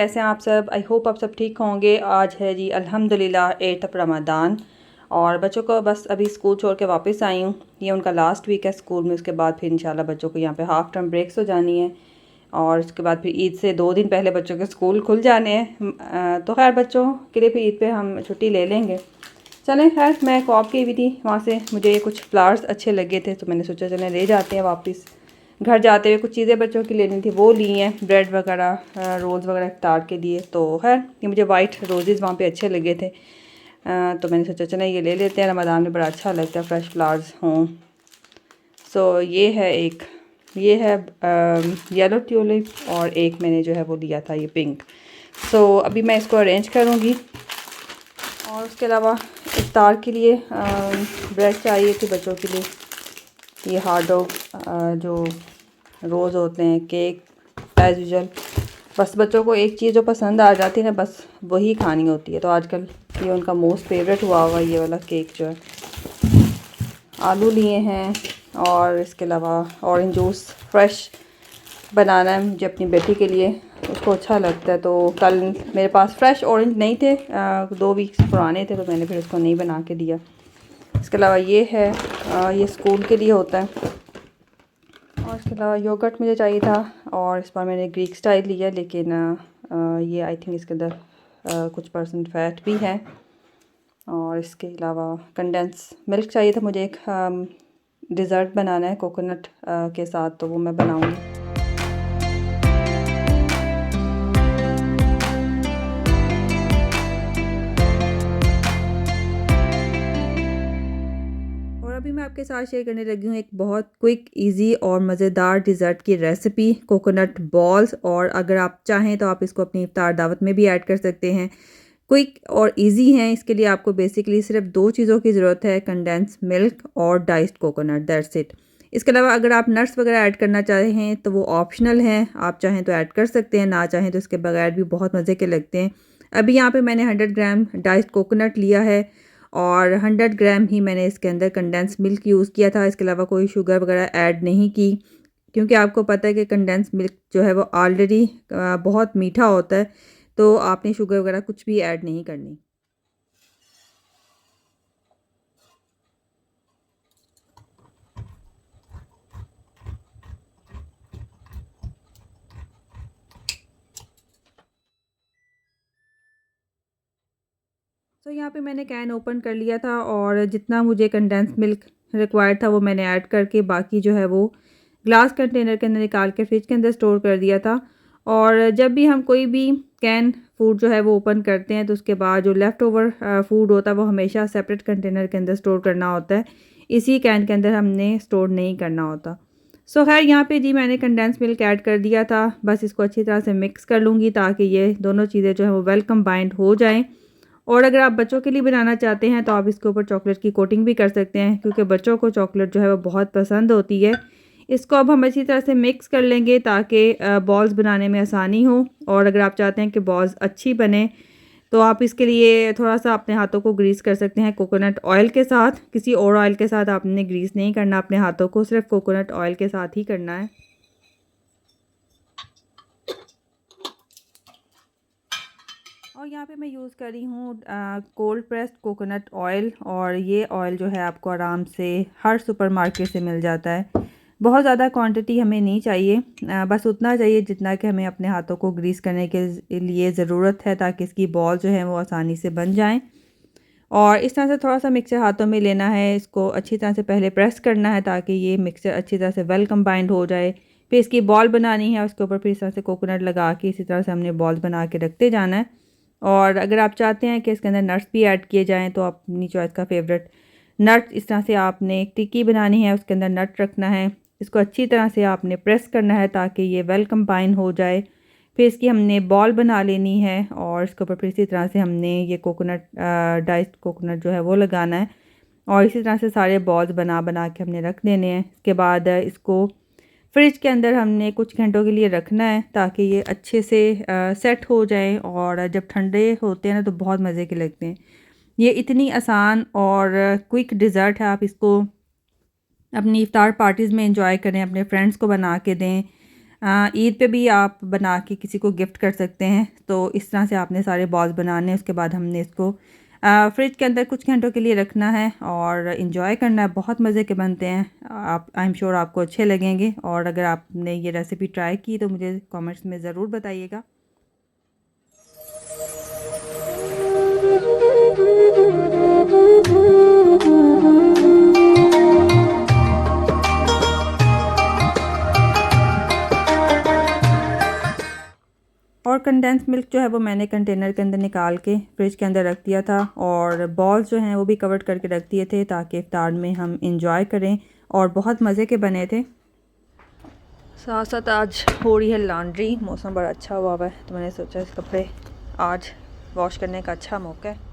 कैसे हैं आप सब। आई होप आप सब ठीक होंगे। आज है जी अल्हम्दुलिल्लाह 8 रमज़ान और बच्चों को बस अभी स्कूल छोड़ के वापस आई हूँ। ये उनका लास्ट वीक है स्कूल में। उसके बाद फिर इंशाल्लाह बच्चों को यहाँ पे हाफ़ टर्म ब्रेक्स हो जानी है और उसके बाद फिर ईद से 2 दिन पहले बच्चों के स्कूल खुल जाने हैं। तो खैर बच्चों के लिए फिर ईद पे हम छुट्टी ले लेंगे। चलें खैर, मैं कॉप की हुई थी, वहाँ से मुझे कुछ फ्लावर्स अच्छे लगे थे तो मैंने सोचा चलें ले जाते हैं वापस। घर जाते हुए कुछ चीज़ें बच्चों की लेनी थी, वो ली हैं, ब्रेड वगैरह, रोज़ वगैरह इफ्तार के लिए। तो खैर ये मुझे वाइट रोज़ेज़ वहाँ पे अच्छे लगे थे, तो मैंने सोचा चलें ये ले लेते हैं। रमज़ान में बड़ा अच्छा लगता है फ्रेश फ्लावर्स हों। सो ये है एक, ये है येलो ट्यूलिप और एक मैंने जो है वो लिया था ये पिंक। सो अभी मैं इसको अरेंज करूँगी। और उसके अलावा इफ्तार के लिए ब्रेड चाहिए थी बच्चों के लिए, ये हार्ड डॉग जो रोज़ होते हैं, केक एज़ यूजुअल। बस बच्चों को एक चीज़ जो पसंद आ जाती है ना, बस वही खानी होती है। तो आजकल ये उनका मोस्ट फेवरेट हुआ हुआ ये वाला केक जो है। आलू लिए हैं और इसके अलावा ऑरेंज जूस फ्रेश बनाना है मुझे अपनी बेटी के लिए, उसको अच्छा लगता है। तो कल मेरे पास फ्रेश ऑरेंज नहीं थे, 2 वीक्स पुराने थे, तो मैंने फिर उसको नहीं बना के दिया। इसके अलावा ये है, ये स्कूल के लिए होता है। और इसके अलावा योगर्ट मुझे चाहिए था और इस बार मैंने ग्रीक स्टाइल लिया, लेकिन ये आई थिंक इसके अंदर कुछ % फैट भी है। और इसके अलावा कंडेंस मिल्क चाहिए था मुझे, एक डिज़र्ट बनाना है कोकोनट के साथ, तो वो मैं बनाऊँगी। और अभी मैं आपके साथ शेयर करने लगी हूँ एक बहुत क्विक, इजी और मज़ेदार डिज़र्ट की रेसिपी, कोकोनट बॉल्स। और अगर आप चाहें तो आप इसको अपनी इफ्तार दावत में भी ऐड कर सकते हैं। क्विक और इजी हैं। इसके लिए आपको बेसिकली सिर्फ 2 चीज़ों की ज़रूरत है, कंडेंस मिल्क और डाइस्ड कोकोनट, दैट्स इट। इसके अलावा अगर आप नट्स वगैरह ऐड करना चाहें तो वो ऑप्शनल हैं, आप चाहें तो ऐड कर सकते हैं, ना चाहें तो इसके बगैर भी बहुत मज़े के लगते हैं। अभी यहाँ पे मैंने 100 ग्राम डाइस्ड कोकोनट लिया है और 100 ग्राम ही मैंने इसके अंदर कंडेंस मिल्क यूज़ किया था। इसके अलावा कोई शुगर वगैरह ऐड नहीं की, क्योंकि आपको पता है कि कंडेंस मिल्क जो है वो ऑलरेडी बहुत मीठा होता है, तो आपने शुगर वगैरह कुछ भी ऐड नहीं करनी। तो यहाँ पे मैंने कैन ओपन कर लिया था और जितना मुझे कंडेंस मिल्क रिक्वायर्ड था वो मैंने ऐड करके बाकी जो है वो ग्लास कंटेनर के अंदर निकाल के फ्रिज के अंदर स्टोर कर दिया था। और जब भी हम कोई भी कैन फूड जो है वो ओपन करते हैं तो उसके बाद जो लेफ़्ट ओवर फूड होता है वो हमेशा सेपरेट कंटेनर के अंदर स्टोर करना होता है, इसी कैन के अंदर हमने स्टोर नहीं करना होता। सो खैर यहाँ पे जी मैंने कंडेंस मिल्क ऐड कर दिया था। बस इसको अच्छी तरह से मिक्स कर लूँगी ताकि ये दोनों चीज़ें जो है वो वेल कंबाइंड हो जाएँ। और अगर आप बच्चों के लिए बनाना चाहते हैं तो आप इसके ऊपर चॉकलेट की कोटिंग भी कर सकते हैं, क्योंकि बच्चों को चॉकलेट जो है वो बहुत पसंद होती है। इसको अब हम अच्छी तरह से मिक्स कर लेंगे ताकि बॉल्स बनाने में आसानी हो। और अगर आप चाहते हैं कि बॉल्स अच्छी बने तो आप इसके लिए थोड़ा-सा अपने हाथों को ग्रीस कर सकते हैं कोकोनट ऑयल के साथ। किसी और ऑयल के साथ आपने ग्रीस नहीं करना अपने हाथों को, सिर्फ़ कोकोनट ऑयल के साथ ही करना है। और यहाँ पे मैं यूज़ कर रही हूँ कोल्ड प्रेस्ड कोकोनट ऑयल, और ये ऑयल जो है आपको आराम से हर सुपरमार्केट से मिल जाता है। बहुत ज़्यादा क्वांटिटी हमें नहीं चाहिए, बस उतना चाहिए जितना कि हमें अपने हाथों को ग्रीस करने के लिए ज़रूरत है, ताकि इसकी बॉल जो है वो आसानी से बन जाएँ। और इस तरह से थोड़ा-सा मिक्सचर हाथों में लेना है, इसको अच्छी तरह से पहले प्रेस करना है ताकि ये मिक्सचर अच्छी तरह से वेल कंबाइंड हो जाए। फिर इसकी बॉल बनानी है, उसके ऊपर फिर इस तरह से कोकोनट लगा के इसी तरह से हमने बॉल्स बना के रखते जाना है। और अगर आप चाहते हैं कि इसके अंदर नट्स भी ऐड किए जाएँ तो अपनी चॉइस का फ़ेवरेट नट, इस तरह से आपने एक टिक्की बनानी है, उसके अंदर नट रखना है। इसको अच्छी तरह से आपने प्रेस करना है ताकि ये वेल कंबाइन हो जाए। फिर इसकी हमने बॉल बना लेनी है और इसके ऊपर फिर इसी तरह से हमने ये कोकोनट डाइस्ड कोकोनट जो है वो लगाना है और इसी तरह से सारे बॉल्स बना बना के हमने रख देने हैं। इसके बाद इसको फ्रिज के अंदर हमने कुछ घंटों के लिए रखना है ताकि ये अच्छे से सेट हो जाए, और जब ठंडे होते हैं ना तो बहुत मज़े के लगते हैं। ये इतनी आसान और क्विक डिज़र्ट है, आप इसको अपनी इफ्तार पार्टीज़ में एंजॉय करें, अपने फ्रेंड्स को बना के दें। ईद पे भी आप बना के किसी को गिफ्ट कर सकते हैं। तो इस तरह से आपने सारे बॉल्स बनाने हैं, उसके बाद हमने इसको फ्रिज के अंदर कुछ घंटों के लिए रखना है और इन्जॉय करना है। बहुत मज़े के बनते हैं, आप आई एम श्योर आपको अच्छे लगेंगे। और अगर आपने ये रेसिपी ट्राई की तो मुझे कमेंट्स में ज़रूर बताइएगा। और कंडेंस मिल्क जो है वो मैंने कंटेनर के अंदर निकाल के फ्रिज के अंदर रख दिया था, और बॉल्स जो हैं वो भी कवर करके रख दिए थे ताकि इफ्तार में हम इंजॉय करें, और बहुत मज़े के बने थे। साथ साथ आज हो रही है लॉन्ड्री, मौसम बड़ा अच्छा हुआ है तो मैंने सोचा इस कपड़े आज वॉश करने का अच्छा मौका है।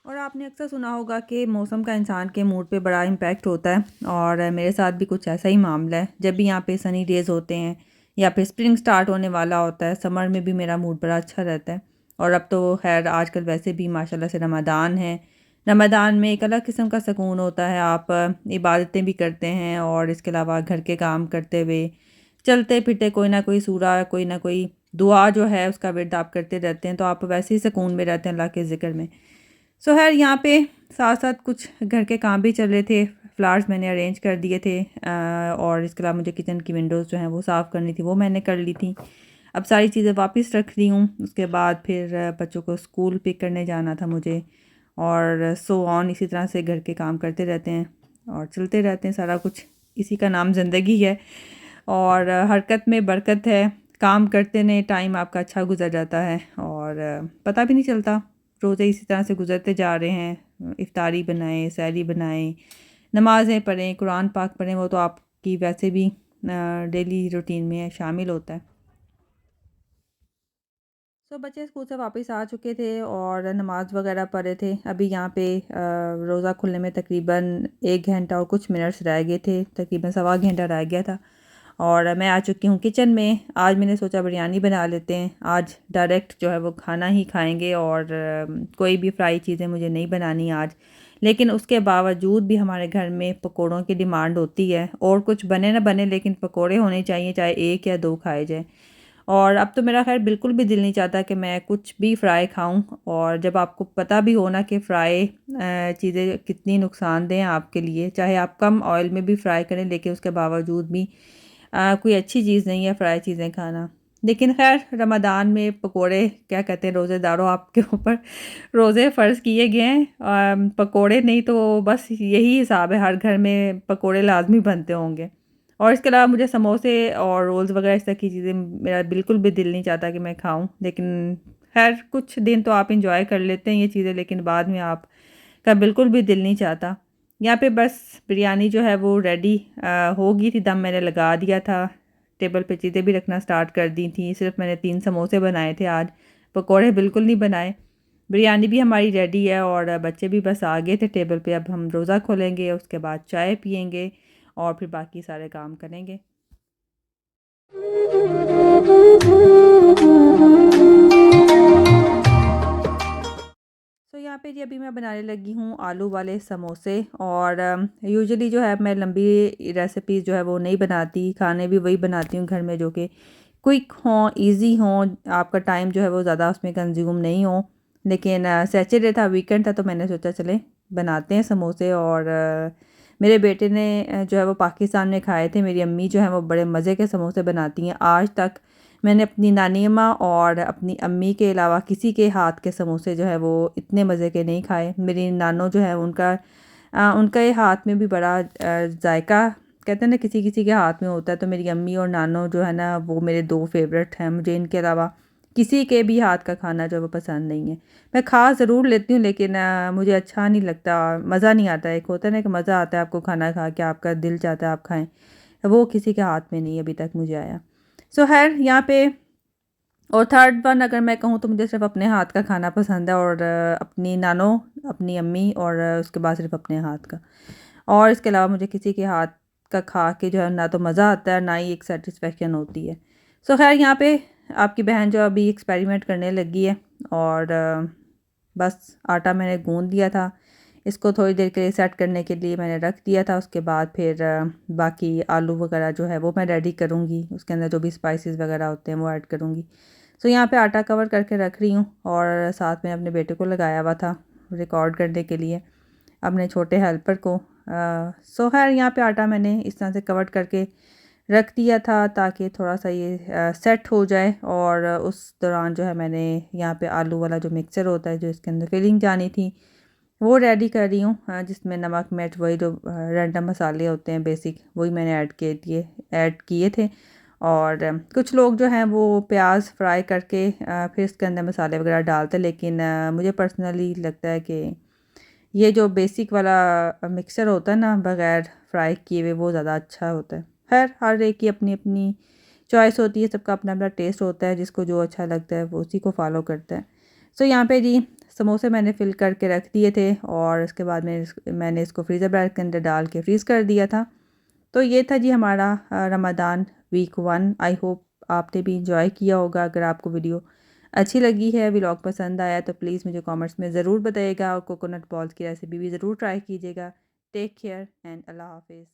और आपने अक्सर सुना होगा कि मौसम का इंसान के मूड पे बड़ा इम्पैक्ट होता है, और मेरे साथ भी कुछ ऐसा ही मामला है। जब भी यहाँ पे सनी डेज़ होते हैं या फिर स्प्रिंग स्टार्ट होने वाला होता है, समर में भी मेरा मूड बड़ा अच्छा रहता है। और अब तो खैर आजकल वैसे भी माशाल्लाह से रमज़ान है। रमज़ान में एक अलग किस्म का सुकून होता है, आप इबादतें भी करते हैं और इसके अलावा घर के काम करते हुए चलते फिरते कोई ना कोई सूरा, कोई ना कोई दुआ जो है उसका विर्द आप करते रहते हैं, तो आप वैसे ही सुकून में रहते हैं अल्लाह के ज़िक्र में। सो खैर यहाँ पे साथ साथ कुछ घर के काम भी चल रहे थे। फ्लावर्स मैंने अरेंज कर दिए थे, और इसके अलावा मुझे किचन की विंडोज़ जो हैं वो साफ़ करनी थी, वो मैंने कर ली थी। अब सारी चीज़ें वापस रख रही हूँ। उसके बाद फिर बच्चों को स्कूल पिक करने जाना था मुझे, और सो ऑन इसी तरह से घर के काम करते रहते हैं और चलते रहते हैं। सारा कुछ इसी का नाम ज़िंदगी है, और हरकत में बरकत है। काम करते ने टाइम आपका अच्छा गुजर जाता है और पता भी नहीं चलता। रोज़े इसी तरह से गुजरते जा रहे हैं। इफ्तारी बनाएं, सहरी बनाएं, नमाज़ें पढ़ें, कुरान पाक पढ़ें, वो तो आपकी वैसे भी डेली रूटीन में शामिल होता है। तो बच्चे स्कूल से वापस आ चुके थे और नमाज़ वगैरह पढ़े थे। अभी यहाँ पे रोज़ा खुलने में तकरीबन 1 घंटा और कुछ मिनट्स रह गए थे, तकरीबन सवा घंटा रह गया था। और मैं आ चुकी हूँ किचन में। आज मैंने सोचा बिरयानी बना लेते हैं। आज डायरेक्ट जो है वो खाना ही खाएंगे, और कोई भी फ्राई चीज़ें मुझे नहीं बनानी आज। लेकिन उसके बावजूद भी हमारे घर में पकोड़ों की डिमांड होती है, और कुछ बने ना बने लेकिन पकोड़े होने चाहिए, चाहे 1 या 2 खाए जाएँ। और अब तो मेरा ख़ैर बिल्कुल भी दिल नहीं चाहता कि मैं कुछ भी फ्राई खाऊं। और जब आपको पता भी हो ना कि फ़्राई चीज़ें कितनी नुकसानदेह हैं आपके लिए, चाहे आप कम ऑयल में भी फ्राई करें, लेकिन उसके बावजूद भी कोई अच्छी चीज़ नहीं है फ्राई चीज़ें खाना। लेकिन खैर रमज़ान में पकोड़े, क्या कहते हैं, रोज़ेदारों आपके ऊपर रोज़े फ़र्ज़ किए गए हैं। पकोड़े नहीं तो बस यही हिसाब है, हर घर में पकोड़े लाज़मी बनते होंगे। और इसके अलावा मुझे समोसे और रोल्स वगैरह इस तरह की चीज़ें, मेरा बिल्कुल भी दिल नहीं चाहता कि मैं खाऊं। लेकिन खैर कुछ दिन तो आप इंजॉय कर लेते हैं ये चीज़ें, लेकिन बाद में आपका बिल्कुल भी दिल नहीं चाहता। यहाँ पे बस बिरयानी जो है वो रेडी हो गई थी, दम मैंने लगा दिया था। टेबल पे चीज़ें भी रखना स्टार्ट कर दी थी। सिर्फ मैंने 3 समोसे बनाए थे आज, पकोड़े बिल्कुल नहीं बनाए। बिरयानी भी हमारी रेडी है और बच्चे भी बस आ गए थे टेबल पे। अब हम रोज़ा खोलेंगे, उसके बाद चाय पियेंगे और फिर बाकी सारे काम करेंगे। तो यहाँ पे जी अभी मैं बनाने लगी हूँ आलू वाले समोसे। और यूजुअली जो है मैं लंबी रेसिपी जो है वो नहीं बनाती, खाने भी वही बनाती हूँ घर में जो कि क्विक हों, इजी हों, आपका टाइम जो है वो ज़्यादा उसमें कंज्यूम नहीं हो। लेकिन सैटरडे था, वीकेंड था, तो मैंने सोचा चले बनाते हैं समोसे। और मेरे बेटे ने जो है वो पाकिस्तान में खाए थे। मेरी अम्मी जो है वो बड़े मज़े के समोसे बनाती हैं। आज तक मैंने अपनी नानी अम्मा और अपनी अम्मी के अलावा किसी के हाथ के समोसे जो है वो इतने मज़े के नहीं खाए। मेरी नानो जो है उनका उनके हाथ में भी बड़ा जायका कहते हैं ना किसी किसी के हाथ में होता है, तो मेरी अम्मी और नानो जो है ना वो मेरे 2 फेवरेट हैं। मुझे इनके अलावा किसी के भी हाथ का खाना जो है वो पसंद नहीं है। मैं खा ज़रूर लेती हूँ लेकिन मुझे अच्छा नहीं लगता, मज़ा नहीं आता। एक होता है ना कि मज़ा आता है आपको खाना खा के, आपका दिल चाहता है आप खाएँ, वो किसी के हाथ में नहीं अभी तक मुझे आया। सो खैर यहाँ पे और थर्ड वन अगर मैं कहूँ तो मुझे सिर्फ़ अपने हाथ का खाना पसंद है, और अपनी नानो, अपनी अम्मी, और उसके बाद सिर्फ़ अपने हाथ का। और इसके अलावा मुझे किसी के हाथ का खा के जो है ना तो मज़ा आता है, ना ही एक सैटिस्फैक्शन होती है। सो खैर यहाँ पे आपकी बहन जो अभी एक्सपेरिमेंट करने लगी है, और बस आटा मैंने गूँध लिया था। इसको थोड़ी देर के लिए सेट करने के लिए मैंने रख दिया था। उसके बाद फिर बाकी आलू वगैरह जो है वो मैं रेडी करूँगी, उसके अंदर जो भी स्पाइसेस वगैरह होते हैं वो ऐड करूँगी। सो यहाँ पे आटा कवर करके रख रही हूँ, और साथ में अपने बेटे को लगाया हुआ था रिकॉर्ड करने के लिए, अपने छोटे हेल्पर को। सो खैर यहाँ पे आटा मैंने इस तरह से कवर करके रख दिया था ताकि थोड़ा सा ये सेट हो जाए, और उस दौरान जो है मैंने यहाँ पे आलू वाला जो मिक्सचर होता है जो इसके अंदर फिलिंग जानी थी वो रेडी कर रही हूँ, जिसमें नमक मिर्च वही जो रैंडम मसाले होते हैं बेसिक, वही मैंने ऐड किए थे। और कुछ लोग जो हैं वो प्याज फ्राई करके फिर इसके अंदर मसाले वगैरह डालते हैं, लेकिन मुझे पर्सनली लगता है कि ये जो बेसिक वाला मिक्सचर होता है ना बग़ैर फ्राई किए हुए, वो ज़्यादा अच्छा होता है। खैर हर एक की अपनी अपनी चॉइस होती है, सबका अपना अपना टेस्ट होता है, जिसको जो अच्छा लगता है वो उसी को फॉलो करता है। सो यहाँ पे जी समोसे मैंने फिल करके रख दिए थे, और उसके बाद मैंने इसको फ्रीज़र बैग के अंदर डाल के फ्रीज़ कर दिया था। तो ये था जी हमारा रमज़ान वीक 1। आई होप आपने भी इंजॉय किया होगा। अगर आपको वीडियो अच्छी लगी है, व्लॉग पसंद आया, तो प्लीज़ मुझे कमेंट्स में ज़रूर बताइएगा, और कोकोनट बॉल्स की रेसिपी भी ज़रूर ट्राई कीजिएगा। टेक केयर एंड अल्लाह हाफ़िज़।